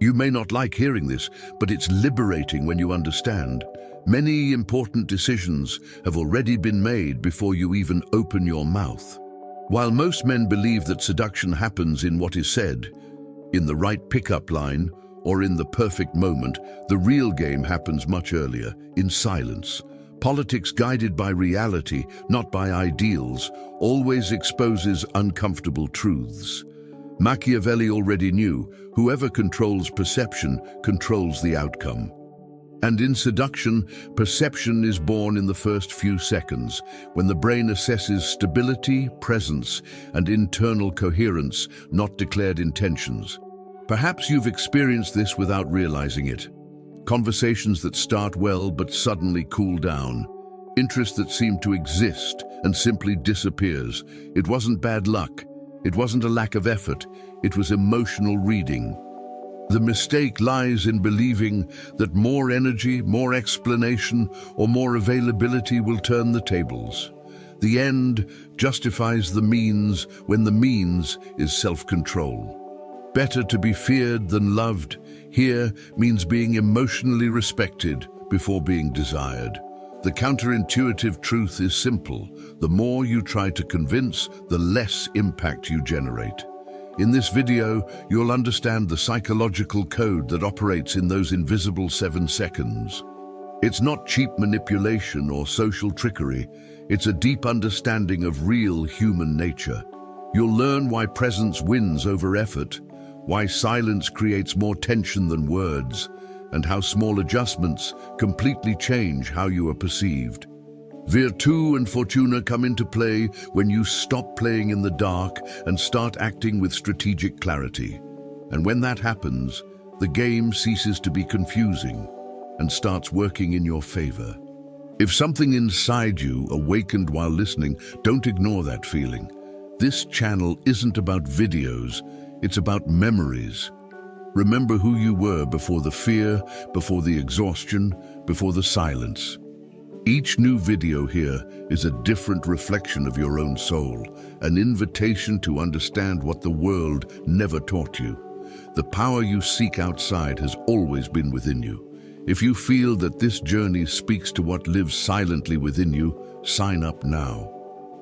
You may not like hearing this, but it's liberating when you understand. Many important decisions have already been made before you even open your mouth. While most men believe that seduction happens in what is said, in the right pickup line, or in the perfect moment, the real game happens much earlier, in silence. Politics guided by reality, not by ideals, always exposes uncomfortable truths. Machiavelli already knew, whoever controls perception controls the outcome. And in seduction, perception is born in the first few seconds, when the brain assesses stability, presence, and internal coherence, not declared intentions. Perhaps you've experienced this without realizing it. Conversations that start well but suddenly cool down. Interest that seemed to exist and simply disappears. It wasn't bad luck. It wasn't a lack of effort. It was emotional reading. The mistake lies in believing that more energy, more explanation, or more availability will turn the tables. The end justifies the means when the means is self-control. Better to be feared than loved here means being emotionally respected before being desired. The counterintuitive truth is simple. The more you try to convince, the less impact you generate. In this video, you'll understand the psychological code that operates in those invisible 7 seconds. It's not cheap manipulation or social trickery. It's a deep understanding of real human nature. You'll learn why presence wins over effort, why silence creates more tension than words, and how small adjustments completely change how you are perceived. Virtù and Fortuna come into play when you stop playing in the dark and start acting with strategic clarity. And when that happens, the game ceases to be confusing and starts working in your favor. If something inside you awakened while listening, don't ignore that feeling. This channel isn't about videos, it's about memories. Remember who you were before the fear, before the exhaustion, before the silence. Each new video here is a different reflection of your own soul, an invitation to understand what the world never taught you. The power you seek outside has always been within you. If you feel that this journey speaks to what lives silently within you, sign up now.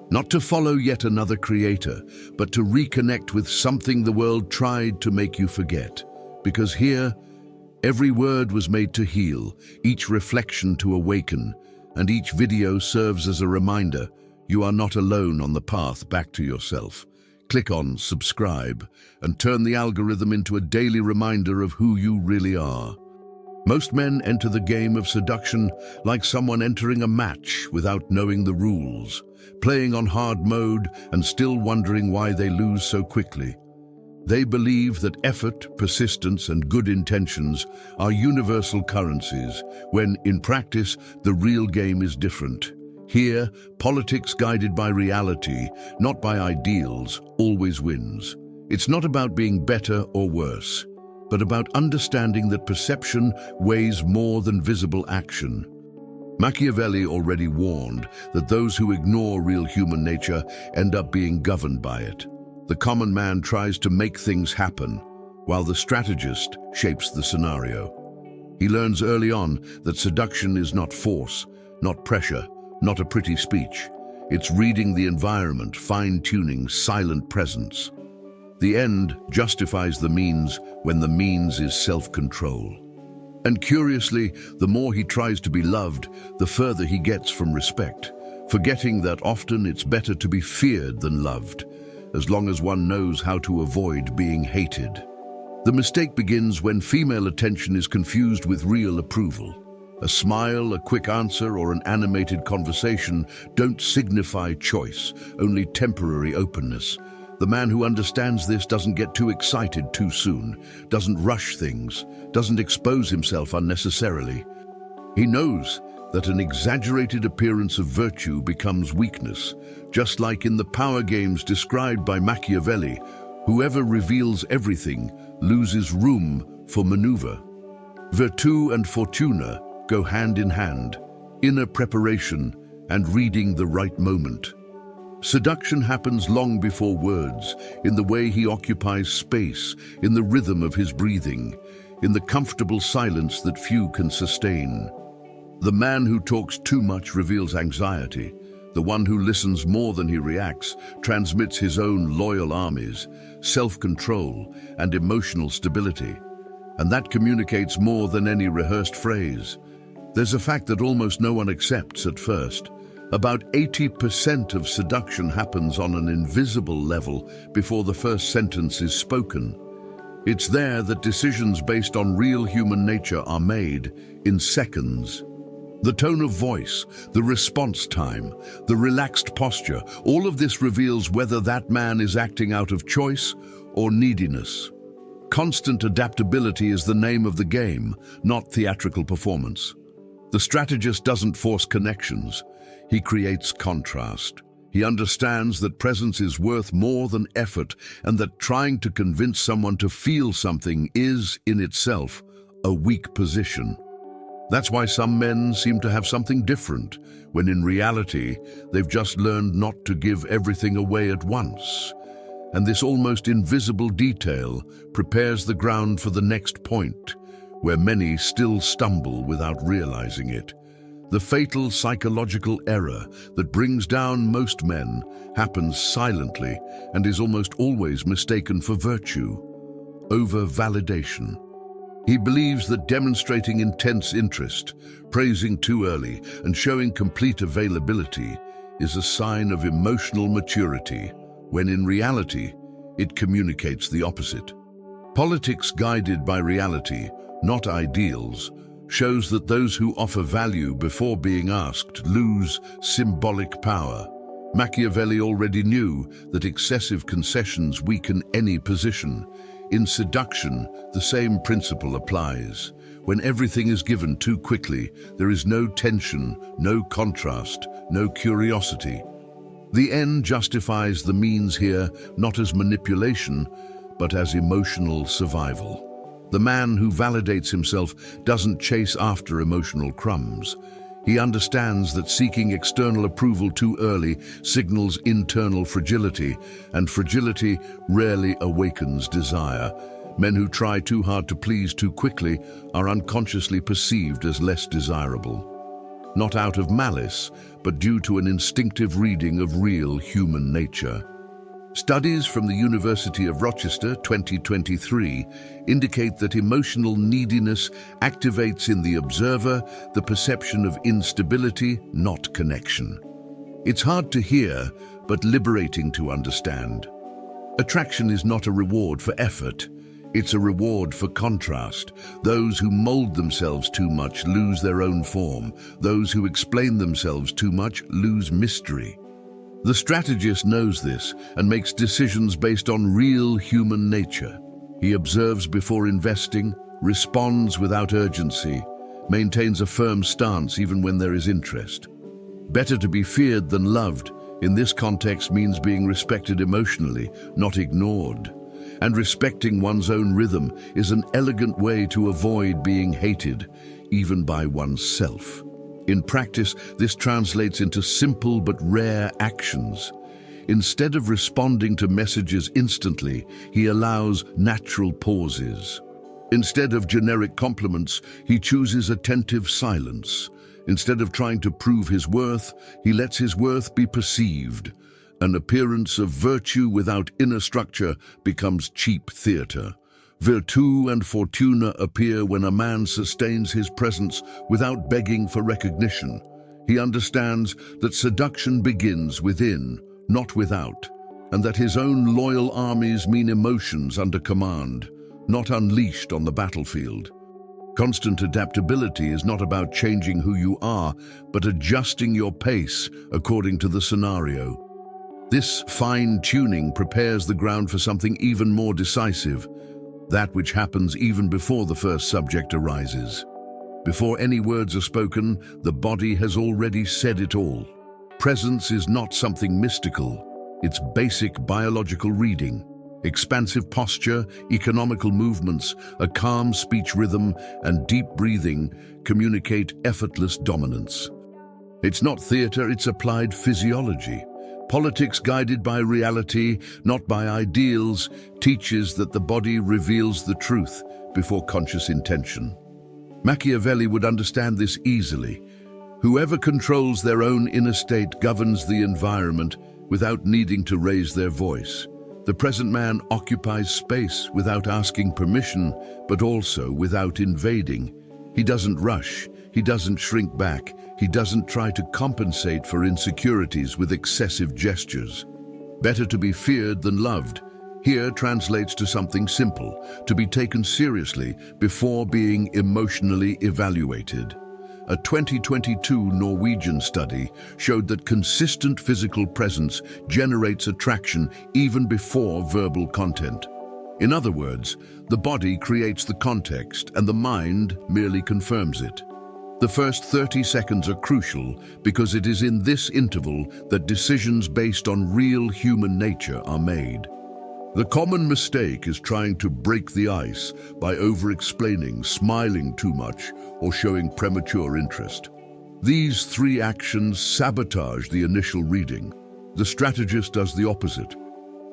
Not to follow yet another creator, but to reconnect with something the world tried to make you forget. Because here, every word was made to heal, each reflection to awaken, and each video serves as a reminder you are not alone on the path back to yourself. Click on subscribe and turn the algorithm into a daily reminder of who you really are. Most men enter the game of seduction like someone entering a match without knowing the rules, playing on hard mode and still wondering why they lose so quickly. They believe that effort, persistence, and good intentions are universal currencies, when, in practice, the real game is different. Here, politics guided by reality, not by ideals, always wins. It's not about being better or worse, but about understanding that perception weighs more than visible action. Machiavelli already warned that those who ignore real human nature end up being governed by it. The common man tries to make things happen, while the strategist shapes the scenario. He learns early on that seduction is not force, not pressure, not a pretty speech. It's reading the environment, fine-tuning silent presence. The end justifies the means when the means is self-control. And curiously, the more he tries to be loved, the further he gets from respect, forgetting that often it's better to be feared than loved, as long as one knows how to avoid being hated. The mistake begins when female attention is confused with real approval. A smile, a quick answer, or an animated conversation don't signify choice, only temporary openness. The man who understands this doesn't get too excited too soon, doesn't rush things, doesn't expose himself unnecessarily. He knows that an exaggerated appearance of virtue becomes weakness, just like in the power games described by Machiavelli. Whoever reveals everything loses room for maneuver. Virtù and Fortuna go hand in hand, inner preparation and reading the right moment. Seduction happens long before words, in the way he occupies space, in the rhythm of his breathing. in the comfortable silence that few can sustain. The man who talks too much reveals anxiety. The one who listens more than he reacts transmits his own loyal armies, self-control, and emotional stability. And that communicates more than any rehearsed phrase. There's a fact that almost no one accepts at first. About 80% of seduction happens on an invisible level before the first sentence is spoken. It's there that decisions based on real human nature are made in seconds. The tone of voice, the response time, the relaxed posture, all of this reveals whether that man is acting out of choice or neediness. Constant adaptability is the name of the game, not theatrical performance. The strategist doesn't force connections. He creates contrast. He understands that presence is worth more than effort, and that trying to convince someone to feel something is, in itself, a weak position. That's why some men seem to have something different, when in reality, they've just learned not to give everything away at once. And this almost invisible detail prepares the ground for the next point, where many still stumble without realizing it. The fatal psychological error that brings down most men happens silently and is almost always mistaken for virtue: over-validation. He believes that demonstrating intense interest, praising too early, and showing complete availability is a sign of emotional maturity, when in reality, it communicates the opposite. Politics guided by reality, not ideals, shows that those who offer value before being asked lose symbolic power. Machiavelli already knew that excessive concessions weaken any position. In seduction, the same principle applies. When everything is given too quickly, there is no tension, no contrast, no curiosity. The end justifies the means here, not as manipulation, but as emotional survival. The man who validates himself doesn't chase after emotional crumbs. He understands that seeking external approval too early signals internal fragility, and fragility rarely awakens desire. Men who try too hard to please too quickly are unconsciously perceived as less desirable. Not out of malice, but due to an instinctive reading of real human nature. Studies from the University of Rochester 2023 indicate that emotional neediness activates in the observer the perception of instability, not connection. It's hard to hear, but liberating to understand. Attraction is not a reward for effort. It's a reward for contrast. Those who mold themselves too much lose their own form. Those who explain themselves too much lose mystery. The strategist knows this and makes decisions based on real human nature. He observes before investing, responds without urgency, maintains a firm stance even when there is interest. Better to be feared than loved in this context means being respected emotionally, not ignored. And respecting one's own rhythm is an elegant way to avoid being hated, even by oneself. In practice, this translates into simple but rare actions. Instead of responding to messages instantly, he allows natural pauses. Instead of generic compliments, he chooses attentive silence. Instead of trying to prove his worth, he lets his worth be perceived. An appearance of virtue without inner structure becomes cheap theater. Virtù and fortuna appear when a man sustains his presence without begging for recognition. He understands that seduction begins within, not without, and that his own loyal armies mean emotions under command, not unleashed on the battlefield. Constant adaptability is not about changing who you are, but adjusting your pace according to the scenario. This fine-tuning prepares the ground for something even more decisive, that which happens even before the first subject arises. Before any words are spoken, the body has already said it all. Presence is not something mystical, it's basic biological reading. Expansive posture, economical movements, a calm speech rhythm, and deep breathing communicate effortless dominance. It's not theater, it's applied physiology. Politics guided by reality, not by ideals, teaches that the body reveals the truth before conscious intention. Machiavelli would understand this easily. Whoever controls their own inner state governs the environment without needing to raise their voice. The present man occupies space without asking permission, but also without invading. He doesn't rush, he doesn't shrink back, he doesn't try to compensate for insecurities with excessive gestures. Better to be feared than loved here translates to something simple: to be taken seriously before being emotionally evaluated. A 2022 Norwegian study showed that consistent physical presence generates attraction even before verbal content. In other words, the body creates the context and the mind merely confirms it. The first 30 seconds are crucial because it is in this interval that decisions based on real human nature are made. The common mistake is trying to break the ice by over-explaining, smiling too much, or showing premature interest. These three actions sabotage the initial reading. The strategist does the opposite.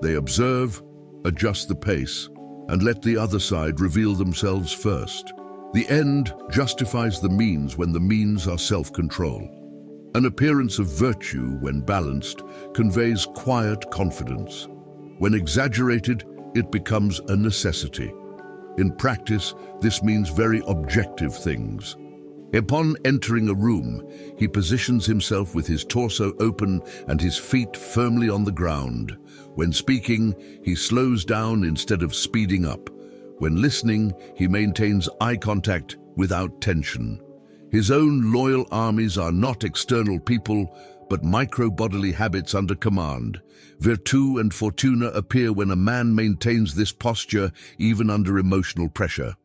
They observe, adjust the pace, and let the other side reveal themselves first. The end justifies the means when the means are self-control. An appearance of virtue, when balanced, conveys quiet confidence. When exaggerated, it becomes a necessity. In practice, this means very objective things. Upon entering a room, he positions himself with his torso open and his feet firmly on the ground. When speaking, he slows down instead of speeding up. When listening, he maintains eye contact without tension. His own loyal armies are not external people, but micro-bodily habits under command. Virtù and fortuna appear when a man maintains this posture even under emotional pressure.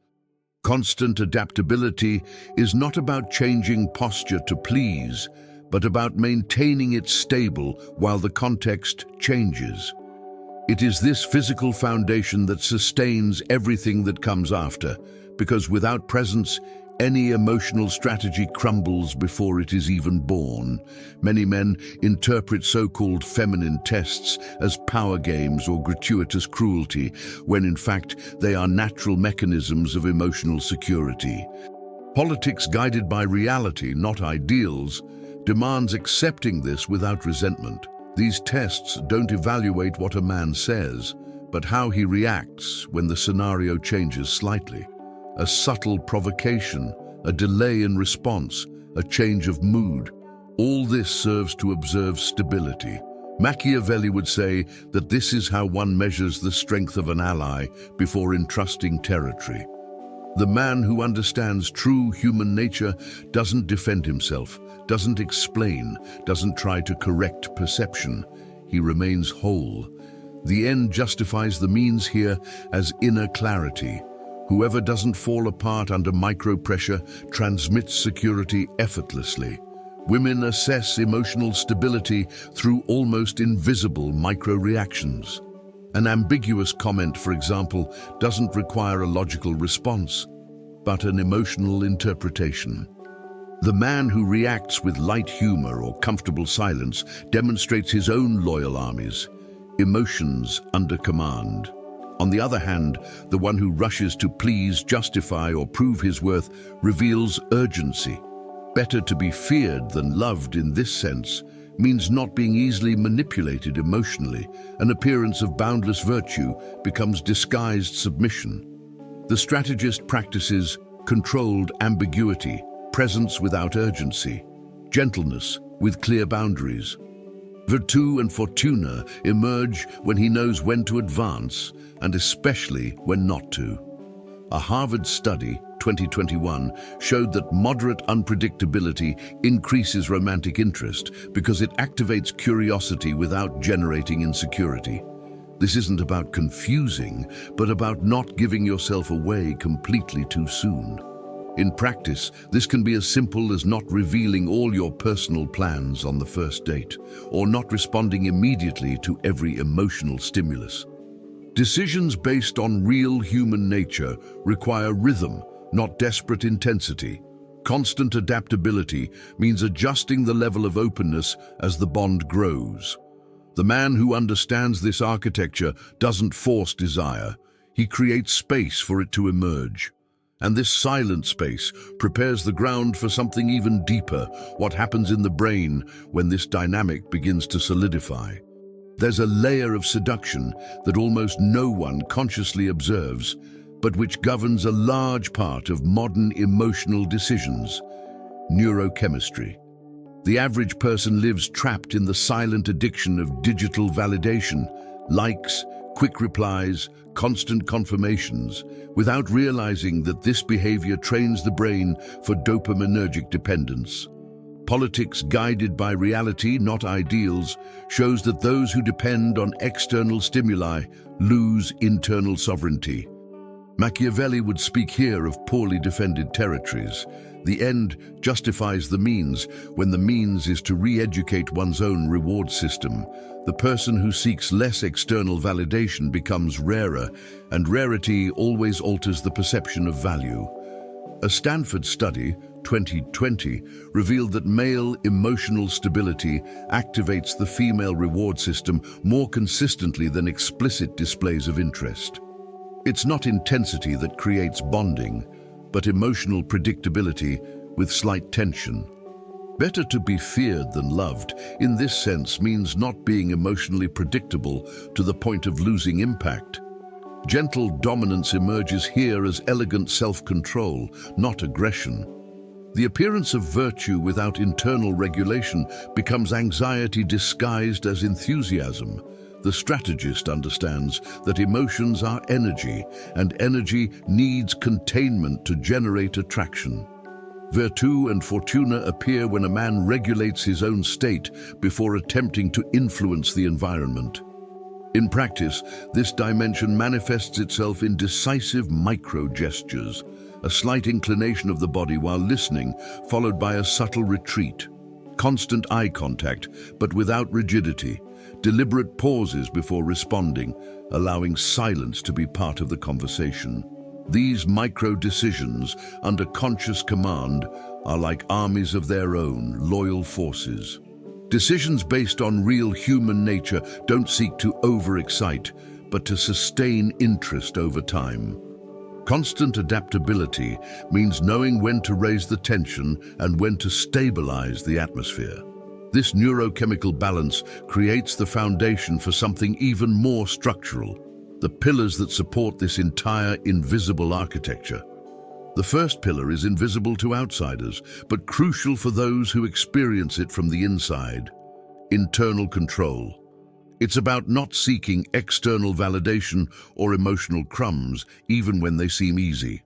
Constant adaptability is not about changing posture to please, but about maintaining it stable while the context changes. It is this physical foundation that sustains everything that comes after, because without presence, any emotional strategy crumbles before it is even born. Many men interpret so-called feminine tests as power games or gratuitous cruelty, when in fact they are natural mechanisms of emotional security. Politics guided by reality, not ideals, demands accepting this without resentment. These tests don't evaluate what a man says, but how he reacts when the scenario changes slightly. A subtle provocation, a delay in response, a change of mood. All this serves to observe stability. Machiavelli would say that this is how one measures the strength of an ally before entrusting territory. The man who understands true human nature doesn't defend himself, doesn't explain, doesn't try to correct perception. He remains whole. The end justifies the means here as inner clarity. Whoever doesn't fall apart under micro-pressure transmits security effortlessly. Women assess emotional stability through almost invisible micro-reactions. An ambiguous comment, for example, doesn't require a logical response, but an emotional interpretation. The man who reacts with light humor or comfortable silence demonstrates his own loyal armies, emotions under command. On the other hand, the one who rushes to please, justify, or prove his worth reveals urgency. Better to be feared than loved in this sense means not being easily manipulated emotionally. An appearance of boundless virtue becomes disguised submission. The strategist practices controlled ambiguity, presence without urgency, gentleness with clear boundaries. Virtù and fortuna emerge when he knows when to advance and especially when not to. A Harvard study, 2021, showed that moderate unpredictability increases romantic interest because it activates curiosity without generating insecurity. This isn't about confusing, but about not giving yourself away completely too soon. In practice, this can be as simple as not revealing all your personal plans on the first date, or not responding immediately to every emotional stimulus. Decisions based on real human nature require rhythm, not desperate intensity. Constant adaptability means adjusting the level of openness as the bond grows. The man who understands this architecture doesn't force desire. He creates space for it to emerge. And this silent space prepares the ground for something even deeper, what happens in the brain when this dynamic begins to solidify. There's a layer of seduction that almost no one consciously observes, but which governs a large part of modern emotional decisions: neurochemistry. The average person lives trapped in the silent addiction of digital validation, likes, quick replies, constant confirmations, without realizing that this behavior trains the brain for dopaminergic dependence. Politics guided by reality, not ideals, shows that those who depend on external stimuli lose internal sovereignty. Machiavelli would speak here of poorly defended territories. The end justifies the means when the means is to re-educate one's own reward system. The person who seeks less external validation becomes rarer, and rarity always alters the perception of value. A Stanford study, 2020, revealed that male emotional stability activates the female reward system more consistently than explicit displays of interest. It's not intensity that creates bonding, but emotional predictability with slight tension. Better to be feared than loved, in this sense, means not being emotionally predictable to the point of losing impact. Gentle dominance emerges here as elegant self-control, not aggression. The appearance of virtue without internal regulation becomes anxiety disguised as enthusiasm. The strategist understands that emotions are energy, and energy needs containment to generate attraction. Virtù and fortuna appear when a man regulates his own state before attempting to influence the environment. In practice, this dimension manifests itself in decisive micro-gestures, a slight inclination of the body while listening, followed by a subtle retreat. Constant eye contact, but without rigidity. Deliberate pauses before responding, allowing silence to be part of the conversation. These micro-decisions, under conscious command, are like armies of their own, loyal forces. Decisions based on real human nature don't seek to overexcite, but to sustain interest over time. Constant adaptability means knowing when to raise the tension and when to stabilize the atmosphere. This neurochemical balance creates the foundation for something even more structural, the pillars that support this entire invisible architecture. The first pillar is invisible to outsiders, but crucial for those who experience it from the inside: internal control. It's about not seeking external validation or emotional crumbs, even when they seem easy.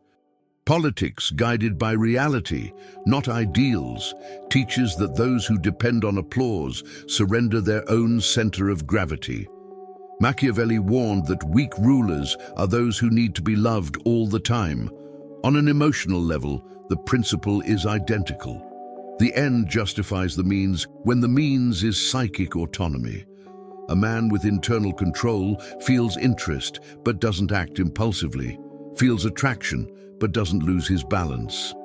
Politics guided by reality, not ideals, teaches that those who depend on applause surrender their own center of gravity. Machiavelli warned that weak rulers are those who need to be loved all the time. On an emotional level, the principle is identical. The end justifies the means when the means is psychic autonomy. A man with internal control feels interest but doesn't act impulsively, feels attraction but doesn't lose his balance.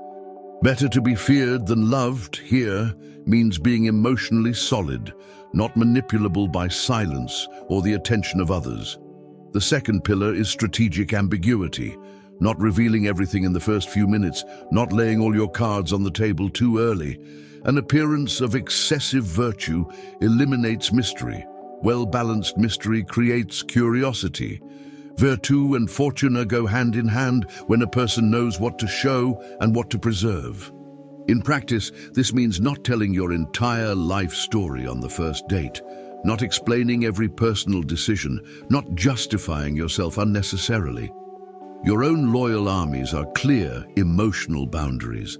Better to be feared than loved here means being emotionally solid, not manipulable by silence or the attention of others. The second pillar is strategic ambiguity, not revealing everything in the first few minutes, not laying all your cards on the table too early. An appearance of excessive virtue eliminates mystery. Well-balanced mystery creates curiosity. Virtù and fortuna go hand in hand when a person knows what to show and what to preserve. In practice, this means not telling your entire life story on the first date, not explaining every personal decision, not justifying yourself unnecessarily. Your own loyal armies are clear, emotional boundaries.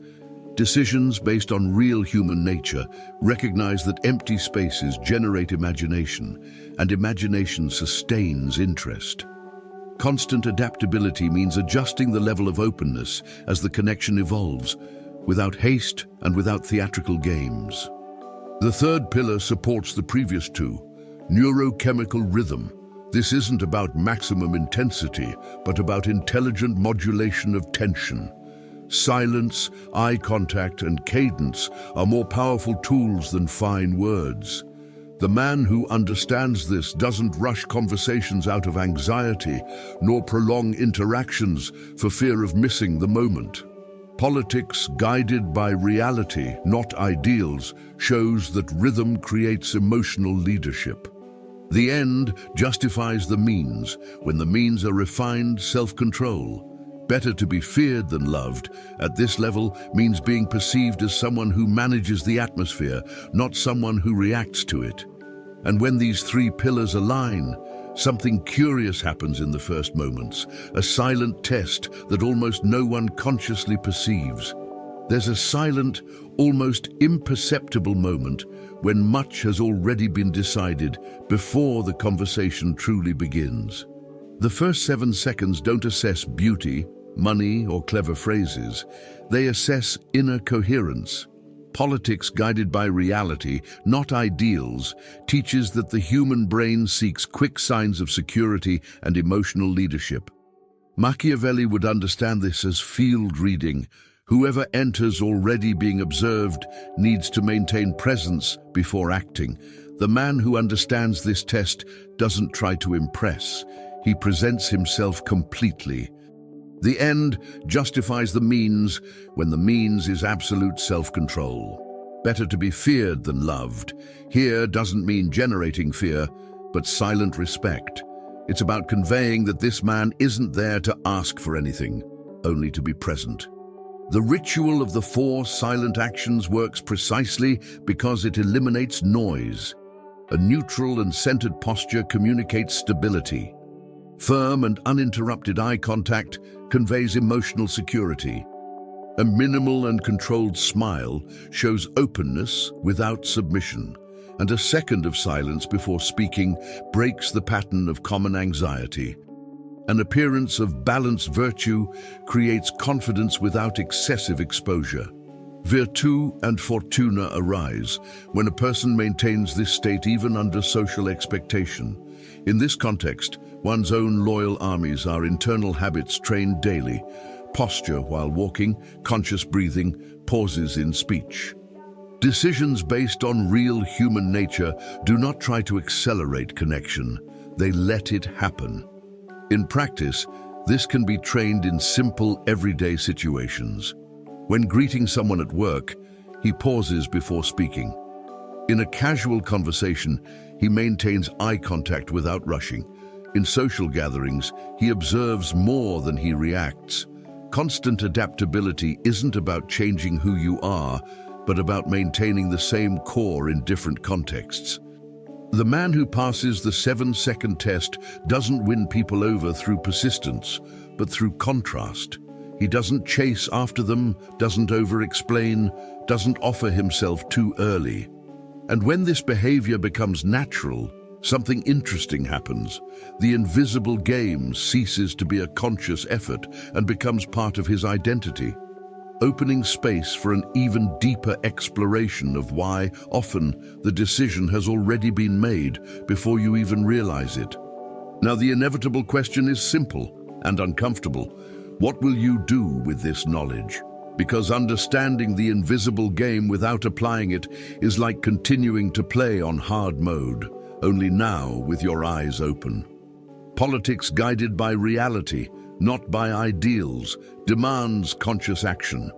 Decisions based on real human nature recognize that empty spaces generate imagination, and imagination sustains interest. Constant adaptability means adjusting the level of openness as the connection evolves, without haste and without theatrical games. The third pillar supports the previous two: neurochemical rhythm. This isn't about maximum intensity, but about intelligent modulation of tension. Silence, eye contact, and cadence are more powerful tools than fine words. The man who understands this doesn't rush conversations out of anxiety, nor prolong interactions for fear of missing the moment. Politics guided by reality, not ideals, shows that rhythm creates emotional leadership. The end justifies the means when the means are refined self-control. Better to be feared than loved at this level means being perceived as someone who manages the atmosphere, not someone who reacts to it. And when these three pillars align, something curious happens in the first moments, a silent test that almost no one consciously perceives. There's a silent, almost imperceptible moment when much has already been decided before the conversation truly begins. The first 7 seconds don't assess beauty, money, or clever phrases. They assess inner coherence. Politics guided by reality, not ideals, teaches that the human brain seeks quick signs of security and emotional leadership. Machiavelli would understand this as field reading. Whoever enters already being observed needs to maintain presence before acting. The man who understands this test doesn't try to impress. He presents himself completely. The end justifies the means when the means is absolute self-control. Better to be feared than loved. Here doesn't mean generating fear, but silent respect. It's about conveying that this man isn't there to ask for anything, only to be present. The ritual of the 4 silent actions works precisely because it eliminates noise. A neutral and centered posture communicates stability. Firm and uninterrupted eye contact conveys emotional security. A minimal and controlled smile shows openness without submission, and a second of silence before speaking breaks the pattern of common anxiety. An appearance of balanced virtue creates confidence without excessive exposure. Virtù and fortuna arise when a person maintains this state even under social expectation. In this context, one's own loyal armies are internal habits trained daily: posture while walking, conscious breathing, pauses in speech. Decisions based on real human nature do not try to accelerate connection, they let it happen. In practice, this can be trained in simple, everyday situations. When greeting someone at work, he pauses before speaking. In a casual conversation, he maintains eye contact without rushing. In social gatherings, he observes more than he reacts. Constant adaptability isn't about changing who you are, but about maintaining the same core in different contexts. The man who passes the 7-second test doesn't win people over through persistence, but through contrast. He doesn't chase after them, doesn't over-explain, doesn't offer himself too early. And when this behavior becomes natural, something interesting happens. The invisible game ceases to be a conscious effort and becomes part of his identity, opening space for an even deeper exploration of why often the decision has already been made before you even realize it. Now, the inevitable question is simple and uncomfortable. What will you do with this knowledge? Because understanding the invisible game without applying it is like continuing to play on hard mode, only now with your eyes open. Politics guided by reality, not by ideals, demands conscious action.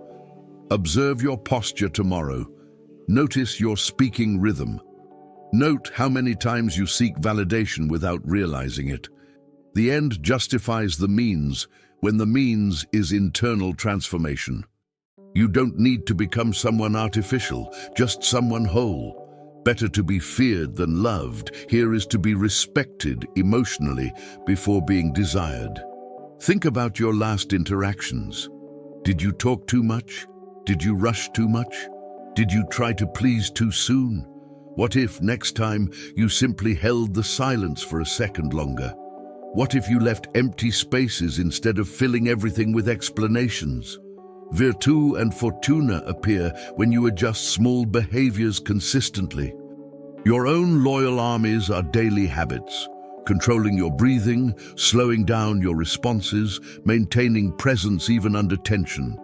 Observe your posture tomorrow. Notice your speaking rhythm. Note how many times you seek validation without realizing it. The end justifies the means when the means is internal transformation. You don't need to become someone artificial, just someone whole. Better to be feared than loved. Here is to be respected emotionally before being desired. Think about your last interactions. Did you talk too much? Did you rush too much? Did you try to please too soon? What if next time you simply held the silence for a second longer? What if you left empty spaces instead of filling everything with explanations? Virtù and fortuna appear when you adjust small behaviors consistently. Your own loyal armies are daily habits, controlling your breathing, slowing down your responses, maintaining presence even under tension.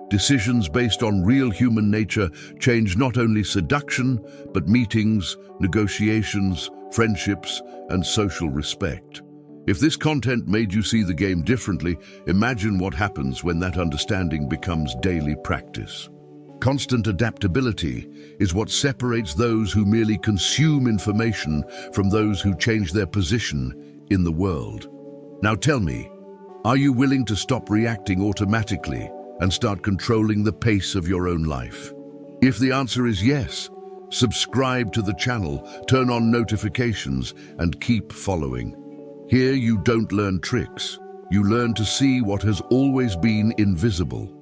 Decisions based on real human nature change not only seduction, but meetings, negotiations, friendships, and social respect. If this content made you see the game differently, imagine what happens when that understanding becomes daily practice. Constant adaptability is what separates those who merely consume information from those who change their position in the world. Now tell me, are you willing to stop reacting automatically and start controlling the pace of your own life? If the answer is yes, subscribe to the channel, turn on notifications, and keep following. Here you don't learn tricks, you learn to see what has always been invisible.